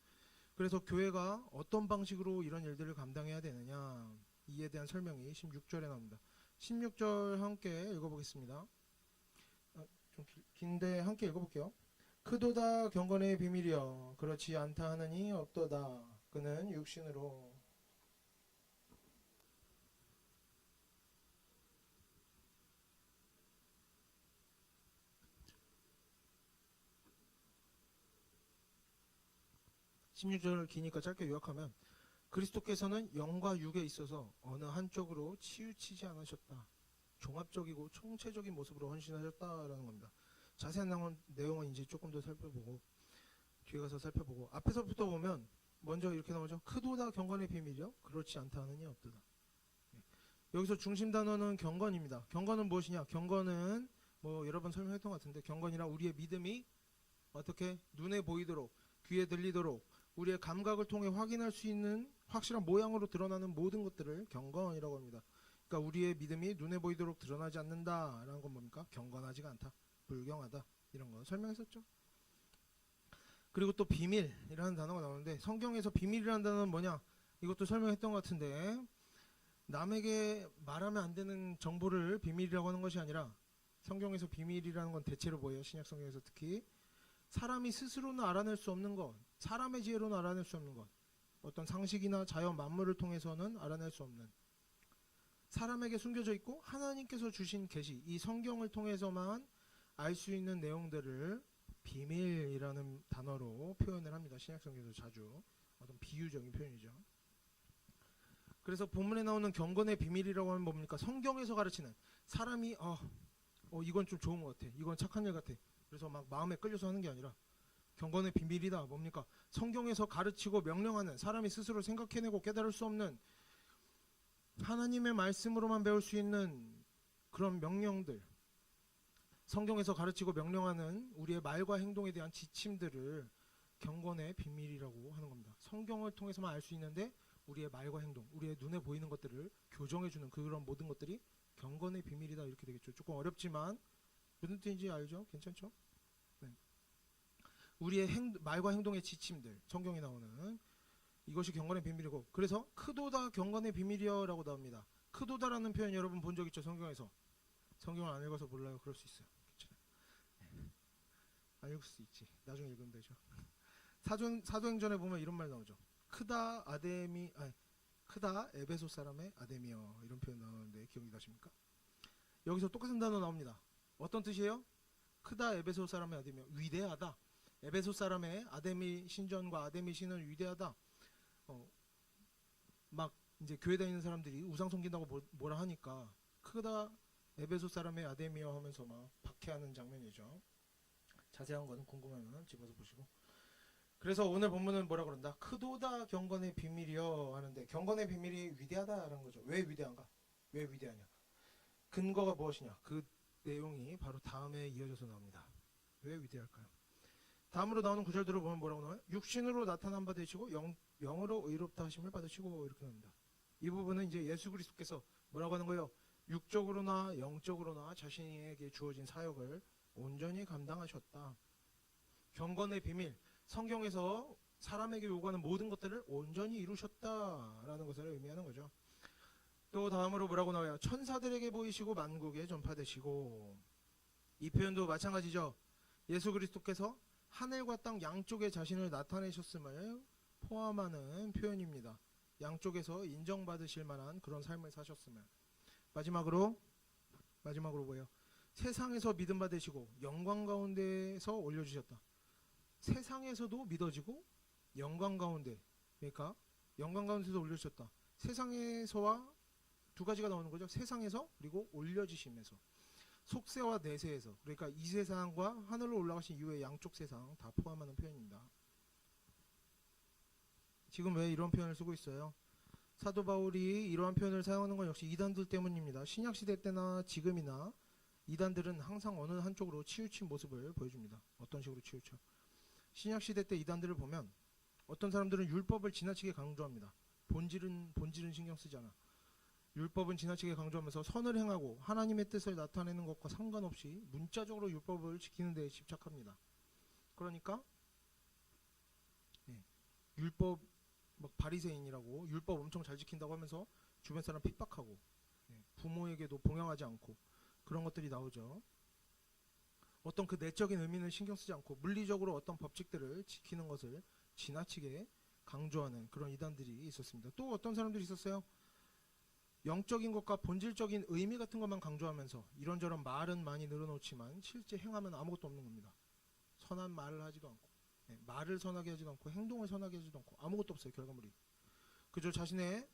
그래서 교회가 어떤 방식으로 이런 일들을 감당해야 되느냐, 이에 대한 설명이 16절에 나옵니다. 16절 함께 읽어보겠습니다. 좀 긴데 함께 읽어볼게요. 크도다 경건의 비밀이여 그렇지 않다 하느니 없도다. 그는 육신으로 16절을 기니까 짧게 요약하면, 그리스도께서는 영과 육에 있어서 어느 한쪽으로 치우치지 않으셨다. 종합적이고 총체적인 모습으로 헌신하셨다라는 겁니다. 자세한 내용은 이제 조금 더 살펴보고, 뒤에 가서 살펴보고, 앞에서부터 보면 먼저 이렇게 나오죠. 크도다 경건의 비밀이요 그렇지 않다 하느니 없도다. 여기서 중심 단어는 경건입니다. 경건은 무엇이냐? 경건은 여러 번 설명했던 것 같은데, 경건이란 우리의 믿음이 어떻게 눈에 보이도록, 귀에 들리도록, 우리의 감각을 통해 확인할 수 있는 확실한 모양으로 드러나는 모든 것들을 경건이라고 합니다. 그러니까 우리의 믿음이 눈에 보이도록 드러나지 않는다라는 건 뭡니까? 경건하지가 않다, 불경하다, 이런 거 설명했었죠. 그리고 또 비밀이라는 단어가 나오는데, 성경에서 비밀이라는 단어는 뭐냐? 이것도 설명했던 것 같은데, 남에게 말하면 안 되는 정보를 비밀이라고 하는 것이 아니라, 성경에서 비밀이라는 건 대체로 뭐예요? 신약 성경에서 특히 사람이 스스로는 알아낼 수 없는 것, 사람의 지혜로는 알아낼 수 없는 것, 어떤 상식이나 자연 만물을 통해서는 알아낼 수 없는, 사람에게 숨겨져 있고 하나님께서 주신 계시, 이 성경을 통해서만 알 수 있는 내용들을 비밀이라는 단어로 표현을 합니다. 신약성경에서 자주 어떤 비유적인 표현이죠. 그래서 본문에 나오는 경건의 비밀이라고 하면 뭡니까? 성경에서 가르치는, 사람이 이건 좀 좋은 것 같아, 이건 착한 일 같아, 그래서 막 마음에 끌려서 하는 게 아니라, 경건의 비밀이다 뭡니까? 성경에서 가르치고 명령하는, 사람이 스스로 생각해내고 깨달을 수 없는, 하나님의 말씀으로만 배울 수 있는 그런 명령들, 성경에서 가르치고 명령하는 우리의 말과 행동에 대한 지침들을 경건의 비밀이라고 하는 겁니다. 성경을 통해서만 알 수 있는데 우리의 말과 행동, 우리의 눈에 보이는 것들을 교정해주는 그런 모든 것들이 경건의 비밀이다, 이렇게 되겠죠. 조금 어렵지만 무슨 뜻인지 알죠? 괜찮죠? 네. 우리의 말과 행동의 지침들, 성경에 나오는 이것이 경건의 비밀이고, 그래서 크도다 경건의 비밀이여 라고 나옵니다. 크도다라는 표현 여러분 본 적 있죠? 성경에서. 성경을 안 읽어서 몰라요. 그럴 수 있어요. 괜찮아요. 안 읽을 수 있지. 나중에 읽으면 되죠. 사도행전에 보면 이런 말 나오죠. 크다 에베소 사람의 아데미여, 이런 표현 나오는데 기억이 나십니까? 여기서 똑같은 단어 나옵니다. 어떤 뜻이에요? 크다 에베소 사람의 아데미여, 위대하다. 에베소 사람의 아데미 신전과 아데미 신은 위대하다. 막 이제 교회 다니는 사람들이 우상 섬긴다고 뭐라 하니까 크다 에베소 사람의 아데미여 하면서 막 박해하는 장면이죠. 자세한 거는 궁금하면 집어서 보시고. 그래서 오늘 본문은 뭐라 그런다? 크도다 경건의 비밀이여 하는데, 경건의 비밀이 위대하다라는 거죠. 왜 위대한가? 왜 위대하냐? 근거가 무엇이냐? 그 내용이 바로 다음에 이어져서 나옵니다. 왜 위대할까요? 다음으로 나오는 구절들을 보면 뭐라고 나와요? 육신으로 나타난 바 되시고 영으로 의롭다 하심을 받으시고, 이렇게 나옵니다. 이 부분은 이제 예수 그리스도께서 뭐라고 하는 거예요? 육적으로나 영적으로나 자신에게 주어진 사역을 온전히 감당하셨다. 경건의 비밀, 성경에서 사람에게 요구하는 모든 것들을 온전히 이루셨다라는 것을 의미하는 거죠. 또 다음으로 뭐라고 나와요? 천사들에게 보이시고 만국에 전파되시고, 이 표현도 마찬가지죠. 예수 그리스도께서 하늘과 땅 양쪽에 자신을 나타내셨음을 포함하는 표현입니다. 양쪽에서 인정받으실 만한 그런 삶을 사셨음을. 마지막으로 뭐예요? 세상에서 믿음 받으시고 영광 가운데서 올려주셨다. 세상에서도 믿어지고 영광 가운데, 그러니까 영광 가운데서 올려주셨다. 세상에서와 두 가지가 나오는 거죠. 세상에서, 그리고 올려지심에서. 속세와 내세에서, 그러니까 이 세상과 하늘로 올라가신 이후의 양쪽 세상 다 포함하는 표현입니다. 지금 왜 이런 표현을 쓰고 있어요? 사도 바울이 이러한 표현을 사용하는 건 역시 이단들 때문입니다. 신약 시대 때나 지금이나 이단들은 항상 어느 한쪽으로 치우친 모습을 보여줍니다. 어떤 식으로 치우쳐? 신약 시대 때 이단들을 보면 어떤 사람들은 율법을 지나치게 강조합니다. 본질은 신경 쓰지 않아. 율법은 지나치게 강조하면서 선을 행하고 하나님의 뜻을 나타내는 것과 상관없이 문자적으로 율법을 지키는 데에 집착합니다. 그러니까 율법 막 바리새인이라고 율법 엄청 잘 지킨다고 하면서 주변 사람 핍박하고 부모에게도 봉양하지 않고 그런 것들이 나오죠. 어떤 그 내적인 의미는 신경 쓰지 않고 물리적으로 어떤 법칙들을 지키는 것을 지나치게 강조하는 그런 이단들이 있었습니다. 또 어떤 사람들이 있었어요? 영적인 것과 본질적인 의미 같은 것만 강조하면서 이런저런 말은 많이 늘어놓지만 실제 행하면 아무것도 없는 겁니다. 선한 말을 하지도 않고 말을 선하게 하지도 않고 행동을 선하게 하지도 않고 아무것도 없어요. 결과물이. 그저 자신의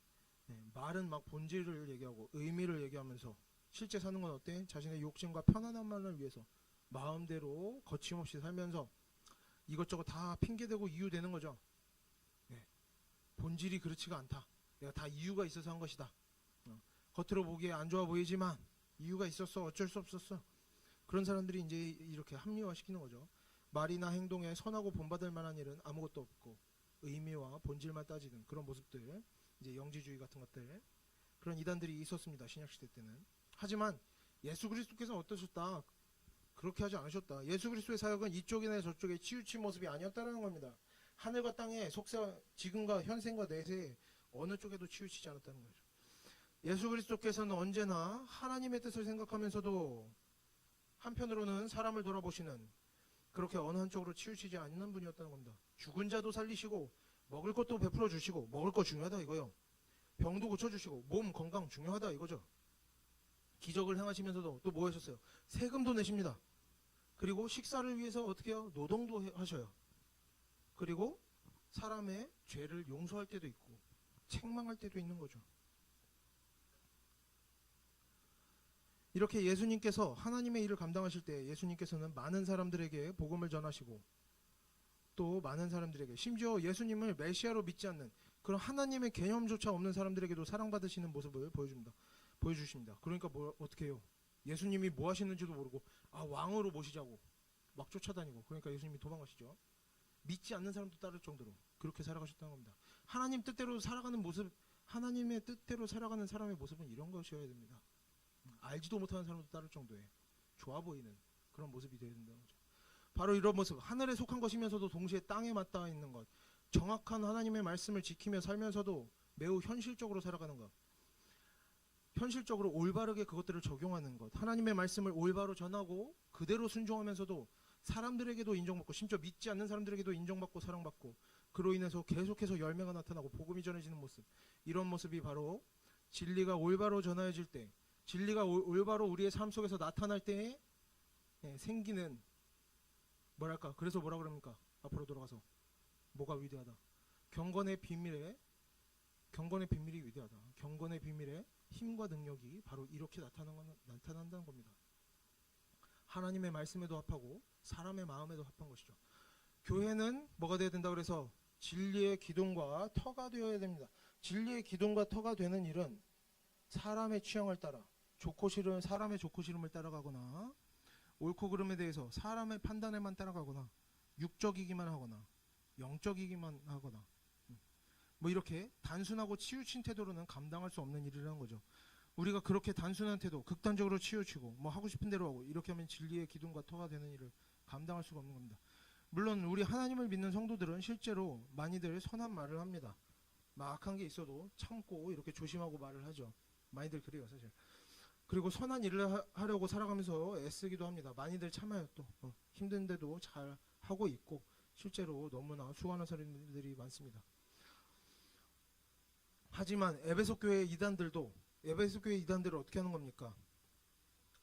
말은 막 본질을 얘기하고 의미를 얘기하면서 실제 사는 건 어때? 자신의 욕심과 편안함만을 위해서 마음대로 거침없이 살면서 이것저것 다 핑계대고 이유대는 거죠. 본질이 그렇지가 않다. 내가 다 이유가 있어서 한 것이다. 겉으로 보기에 안 좋아 보이지만 이유가 있었어. 어쩔 수 없었어. 그런 사람들이 이제 이렇게 합리화시키는 거죠. 말이나 행동에 선하고 본받을 만한 일은 아무것도 없고 의미와 본질만 따지는 그런 모습들, 이제 영지주의 같은 것들, 그런 이단들이 있었습니다. 신약시대 때는. 하지만 예수 그리스도께서는 어떠셨다? 그렇게 하지 않으셨다. 예수 그리스도의 사역은 이쪽이나 저쪽에 치우친 모습이 아니었다는 겁니다. 하늘과 땅의 속사, 지금과 현생과 내세에 어느 쪽에도 치우치지 않았다는 거죠. 예수 그리스도께서는 언제나 하나님의 뜻을 생각하면서도 한편으로는 사람을 돌아보시는, 그렇게 어느 한쪽으로 치우치지 않는 분이었다는 겁니다. 죽은 자도 살리시고 먹을 것도 베풀어 주시고, 먹을 거 중요하다 이거요. 병도 고쳐주시고 몸 건강 중요하다 이거죠. 기적을 행하시면서도 또 뭐 하셨어요? 세금도 내십니다. 그리고 식사를 위해서 어떻게 해요? 노동도 하셔요. 그리고 사람의 죄를 용서할 때도 있고 책망할 때도 있는 거죠. 이렇게 예수님께서 하나님의 일을 감당하실 때 예수님께서는 많은 사람들에게 복음을 전하시고 또 많은 사람들에게, 심지어 예수님을 메시아로 믿지 않는 그런 하나님의 개념조차 없는 사람들에게도 사랑받으시는 모습을 보여주십니다. 그러니까 어떻게 해요? 예수님이 뭐 하시는지도 모르고 왕으로 모시자고 막 쫓아다니고, 그러니까 예수님이 도망가시죠. 믿지 않는 사람도 따를 정도로 그렇게 살아가셨다는 겁니다. 하나님 뜻대로 살아가는 모습, 하나님의 뜻대로 살아가는 사람의 모습은 이런 것이어야 됩니다. 알지도 못하는 사람도 따를 정도의 좋아 보이는 그런 모습이 되어야 된다는 거죠. 바로 이런 모습, 하늘에 속한 것이면서도 동시에 땅에 맞닿아 있는 것, 정확한 하나님의 말씀을 지키며 살면서도 매우 현실적으로 살아가는 것, 현실적으로 올바르게 그것들을 적용하는 것, 하나님의 말씀을 올바로 전하고 그대로 순종하면서도 사람들에게도 인정받고 심지어 믿지 않는 사람들에게도 인정받고 사랑받고, 그로 인해서 계속해서 열매가 나타나고 복음이 전해지는 모습, 이런 모습이 바로 진리가 올바로 전해질 때, 진리가 올바로 우리의 삶 속에서 나타날 때에 생기는, 뭐랄까, 그래서 뭐라 그럽니까? 앞으로 돌아가서 뭐가 위대하다? 경건의 비밀이 위대하다. 경건의 비밀의 힘과 능력이 바로 이렇게 나타난다는 겁니다. 하나님의 말씀에도 합하고 사람의 마음에도 합한 것이죠. 교회는 뭐가 되어야 된다 그래서 진리의 기둥과 터가 되어야 됩니다. 진리의 기둥과 터가 되는 일은 사람의 취향을 따라 사람의 좋고 싫음을 따라가거나, 옳고 그름에 대해서 사람의 판단에만 따라가거나, 육적이기만 하거나 영적이기만 하거나, 뭐 이렇게 단순하고 치우친 태도로는 감당할 수 없는 일이라는 거죠. 우리가 그렇게 단순한 태도, 극단적으로 치우치고 뭐 하고 싶은 대로 하고 이렇게 하면 진리의 기둥과 터가 되는 일을 감당할 수가 없는 겁니다. 물론 우리 하나님을 믿는 성도들은 실제로 많이들 선한 말을 합니다. 막한 게 있어도 참고 이렇게 조심하고 말을 하죠. 많이들 그래요 사실. 그리고 선한 일을 하려고 살아가면서 애쓰기도 합니다. 많이들 참아요. 또 힘든데도 잘 하고 있고 실제로 너무나 수고하는 사람들이 많습니다. 하지만 에베소 교회 이단들은 어떻게 하는 겁니까?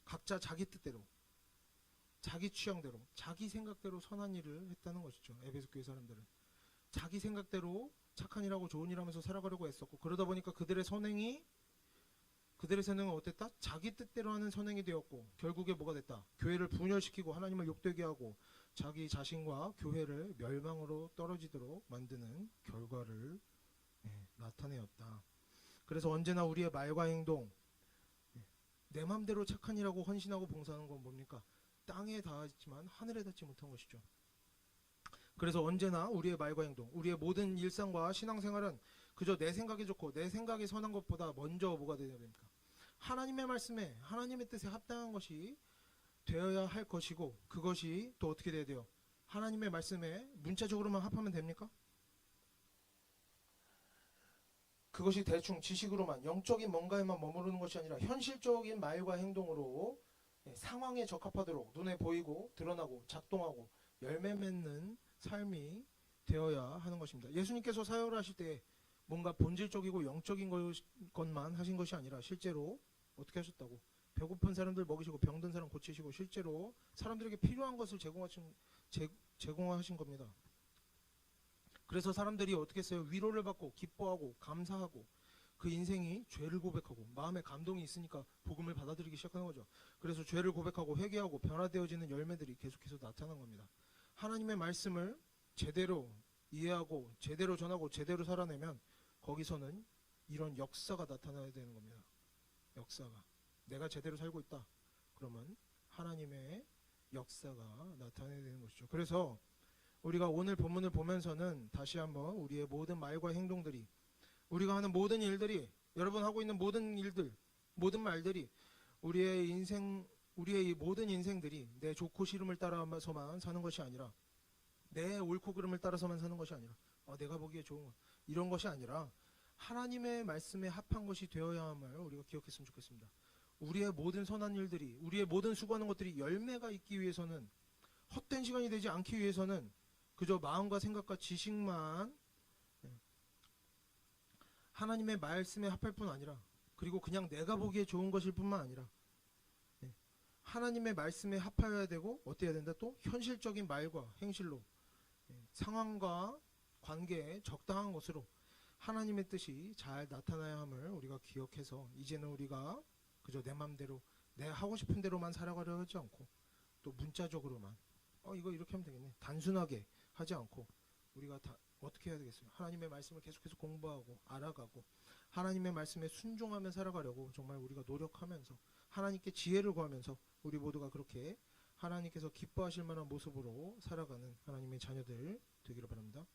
각자 자기 뜻대로, 자기 취향대로, 자기 생각대로 선한 일을 했다는 것이죠. 에베소 교회 사람들은 자기 생각대로 착한 일하고 좋은 일하면서 살아가려고 했었고, 그러다 보니까 그들의 선행은 어땠다? 자기 뜻대로 하는 선행이 되었고, 결국에 뭐가 됐다? 교회를 분열시키고 하나님을 욕되게 하고 자기 자신과 교회를 멸망으로 떨어지도록 만드는 결과를 나타내었다. 그래서 언제나 우리의 말과 행동, 내 맘대로 착한 일하고 헌신하고 봉사하는 건 뭡니까? 땅에 닿았지만 하늘에 닿지 못한 것이죠. 그래서 언제나 우리의 말과 행동, 우리의 모든 일상과 신앙생활은 그저 내 생각이 좋고 내 생각이 선한 것보다 먼저 뭐가 되어야 됩니까? 하나님의 말씀에 하나님의 뜻에 합당한 것이 되어야 할 것이고, 그것이 또 어떻게 돼야 돼요? 하나님의 말씀에 문자적으로만 합하면 됩니까? 그것이 대충 지식으로만 영적인 뭔가에만 머무르는 것이 아니라 현실적인 말과 행동으로 상황에 적합하도록 눈에 보이고 드러나고 작동하고 열매 맺는 삶이 되어야 하는 것입니다. 예수님께서 사역을 하실 때 뭔가 본질적이고 영적인 것만 하신 것이 아니라 실제로 어떻게 하셨다고? 배고픈 사람들 먹이시고 병든 사람 고치시고 실제로 사람들에게 필요한 것을 제공하신 겁니다. 그래서 사람들이 어떻게 했어요? 위로를 받고 기뻐하고 감사하고 그 인생이 죄를 고백하고 마음에 감동이 있으니까 복음을 받아들이기 시작하는 거죠. 그래서 죄를 고백하고 회개하고 변화되어지는 열매들이 계속해서 나타난 겁니다. 하나님의 말씀을 제대로 이해하고 제대로 전하고 제대로 살아내면 거기서는 이런 역사가 나타나야 되는 겁니다. 역사가. 내가 제대로 살고 있다. 그러면 하나님의 역사가 나타나야 되는 것이죠. 그래서 우리가 오늘 본문을 보면서는 다시 한번 우리의 모든 말과 행동들이, 우리가 하는 모든 일들이, 여러분 하고 있는 모든 일들, 모든 말들이 우리의 이 모든 인생들이 내 좋고 싫음을 따라서만 사는 것이 아니라, 내 옳고 그름을 따라서만 사는 것이 아니라, 내가 보기에 좋은 것, 이런 것이 아니라 하나님의 말씀에 합한 것이 되어야 함을 우리가 기억했으면 좋겠습니다. 우리의 모든 선한 일들이, 우리의 모든 수고하는 것들이 열매가 있기 위해서는, 헛된 시간이 되지 않기 위해서는 그저 마음과 생각과 지식만 하나님의 말씀에 합할 뿐 아니라, 그리고 그냥 내가 보기에 좋은 것일 뿐만 아니라 하나님의 말씀에 합하여야 되고 어때야 된다? 또 현실적인 말과 행실로 상황과 관계에 적당한 것으로 하나님의 뜻이 잘 나타나야 함을 우리가 기억해서, 이제는 우리가 그저 내 맘대로 내 하고 싶은 대로만 살아가려 하지 않고 또 문자적으로만 이거 이렇게 하면 되겠네, 단순하게 하지 않고 우리가 다 어떻게 해야 되겠어요? 하나님의 말씀을 계속해서 공부하고 알아가고 하나님의 말씀에 순종하며 살아가려고 정말 우리가 노력하면서 하나님께 지혜를 구하면서 우리 모두가 그렇게 하나님께서 기뻐하실 만한 모습으로 살아가는 하나님의 자녀들 되기를 바랍니다.